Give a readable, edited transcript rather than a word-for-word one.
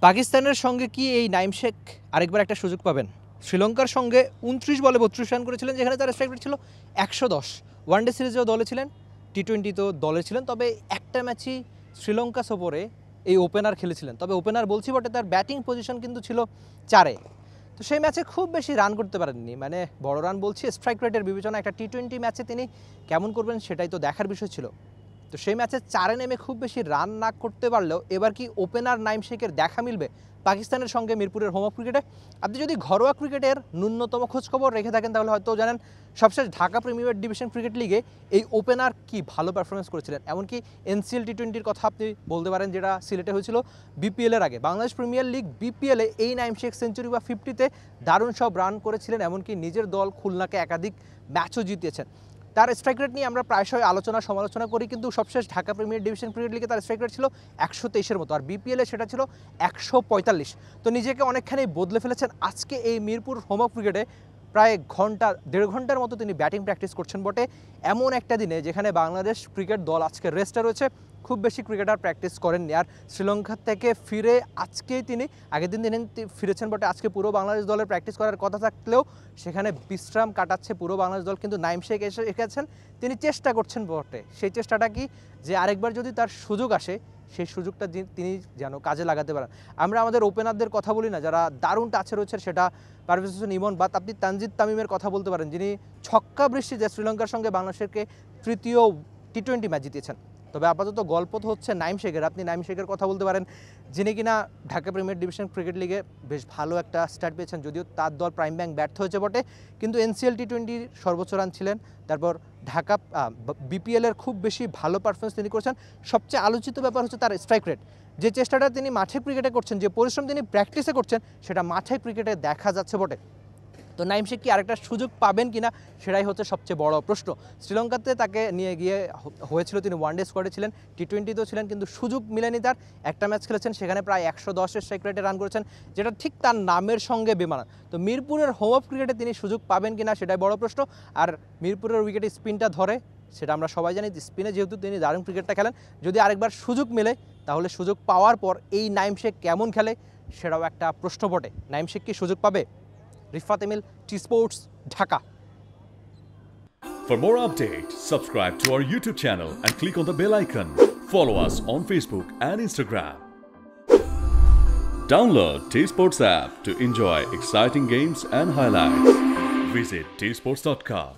পাকিস্তানের সঙ্গে কি এই নাইম শেখ আরেকবার একটা সুযোগ পাবেন? শ্রীলঙ্কার সঙ্গে 29 বলে 32 রান করেছিলেন, যেখানে তার স্ট্রাইক রেট ছিল 110। ওয়ানডে সিরিজেও দলে ছিলেন, টি20তেও দলে ছিলেন, তবে একটা ম্যাচই শ্রীলঙ্কা সফরে এই ওপেনার খেলেছিলেন। তবে ওপেনার বলছি বটে, তার ব্যাটিং পজিশন কিন্তু ছিল 4-এ। তো সেই ম্যাচে খুব বেশি রান করতে পারেননি, মানে বড় রান বলছি স্ট্রাইক রেটের বিবেচনা। একটা টি20 ম্যাচে তিনি কেমন করবেন সেটাই তো দেখার বিষয় ছিল। তো সেই ম্যাচে 4-এ নেমে খুব বেশি রান না করতে পারলেও এবার কি ওপেনার নাইম শেখের দেখা মিলবে পাকিস্তানের সঙ্গে মিরপুরের হোম অফ ক্রিকেটে? আপনি যদি ঘরোয়া ক্রিকেটের ন্যূনতম খোঁজখবর রেখে থাকেন তাহলে হয়তো জানেন সবশেষ ঢাকা প্রিমিয়ার ডিভিশন ক্রিকেট লিগে এই ওপেনার কি ভালো পারফরমেন্স করেছিলেন। এমনকি এনসিএল টি20-র কথা আপনি বলতে পারেন, যেটা সিলেটে হয়েছিল বিপিএলের আগে। বাংলাদেশ প্রিমিয়ার লিগ বিপিএলে এই নাইম শেখ সেঞ্চুরি বা 50-তে দারুণ সব রান করেছিলেন, এমনকি নিজের দল খুলনাকে একাধিক ম্যাচও জিতিয়েছেন। তার স্ট্রাইক রেট নিয়ে আমরা প্রায়শই সমালোচনা করি, কিন্তু সবশেষ ঢাকা প্রিমিয়ার ডিভিশন ক্রিকেট লিগে তার স্ট্রাইক রেট ছিল 123-এর মতো, আর বিপিএলে সেটা ছিল 145। তো নিজেকে অনেকখানি বদলে ফেলেছেন। আজকে এই মিরপুর হোম অফ ক্রিকেটে প্রায় দেড় ঘন্টার মতো তিনি ব্যাটিং প্র্যাকটিস করছেন বটে, এমন একটা দিনে যেখানে বাংলাদেশ ক্রিকেট দল আজকে রেস্টে রয়েছে। খুব বেশি ক্রিকেটার প্র্যাকটিস করেননি, আর শ্রীলঙ্কা থেকে ফিরে আজকেই তিনি আগের দিন ফিরেছেন বটে। আজকে পুরো বাংলাদেশ দলের প্র্যাকটিস করার কথা থাকলেও সেখানে বিশ্রাম কাটাচ্ছে পুরো বাংলাদেশ দল। কিন্তু নাইম শেখ এসেছেন, তিনি চেষ্টা করছেন বটে। সেই চেষ্টাটা কি, যে আরেকবার যদি তার সুযোগ আসে সেই সুযোগটা তিনি যেন কাজে লাগাতে পারেন। আমরা আমাদের ওপেনারদের কথা বলি না, যারা দারুণ টাচে রয়েছে, সেটা পারভেজ হোসেন ইমন বা আপনি তানজিদ তামিমের কথা বলতে পারেন, যিনি ছক্কা বৃষ্টিতে শ্রীলঙ্কার সঙ্গে বাংলাদেশকে তৃতীয় টি20 ম্যাচ জিতিয়েছেন। তবে আপাতত গল্প তো হচ্ছে নাইম শেখের। আপনি নাইম শেখের কথা বলতে পারেন, যিনি কিনা ঢাকা প্রিমিয়ার ডিভিশন ক্রিকেট লিগে বেশ ভালো একটা স্টার্ট পেয়েছেন, যদিও তার দল প্রাইম ব্যাংক ব্যর্থ হয়েছে বটে, কিন্তু এনসিএল টি20 সর্বোচ্চ রান ছিলেন। তারপর ঢাকা বিপিএলের খুব বেশি ভালো পারফরমেন্স তিনি করেছেন। সবচেয়ে আলোচিত ব্যাপার হচ্ছে তার স্ট্রাইক রেট। যে চেষ্টাটা তিনি মাঠে ক্রিকেটে করছেন, যে পরিশ্রম তিনি প্র্যাকটিসে করছেন, সেটা মাঠে ক্রিকেটে দেখা যাচ্ছে বটে। তো নাইম শেখ কি আরেকটা সুযোগ পাবেন কিনা সেটাই হচ্ছে সবচেয়ে বড় প্রশ্ন। শ্রীলঙ্কাতে তাকে নিয়ে গিয়ে হয়েছিল, তিনি ওয়ানডে স্কোয়াডে ছিলেন, টি20তেও ছিলেন, কিন্তু সুযোগ মিলেনি তার। একটা ম্যাচ খেলেছেন, সেখানে প্রায় 110-এর স্ট্রাইক রেটে রান করেছেন, যেটা ঠিক তার নামের সঙ্গে বেমানান। তো মিরপুরের হোম অফ ক্রিকেটে তিনি সুযোগ পাবেন কিনা সেটাই বড় প্রশ্ন। আর মিরপুরের উইকেটে স্পিনটা ধরে সেটা আমরা সবাই জানি, স্পিনে যেহেতু তিনি দারুণ ক্রিকেটটা খেলেন, যদি আরেকবার সুযোগ মেলে তাহলে সুযোগ পাওয়ার পর এই নাইম শেখ কেমন খেলে সেটাও একটা প্রশ্ন বটে। নাইম শেখ কি সুযোগ পাবে? Rifat Emil, T Sports, Dhaka. For more updates, subscribe to our YouTube channel and click on the bell icon. Follow us on Facebook and Instagram. Download T Sports app to enjoy exciting games and highlights. Visit tsports.com.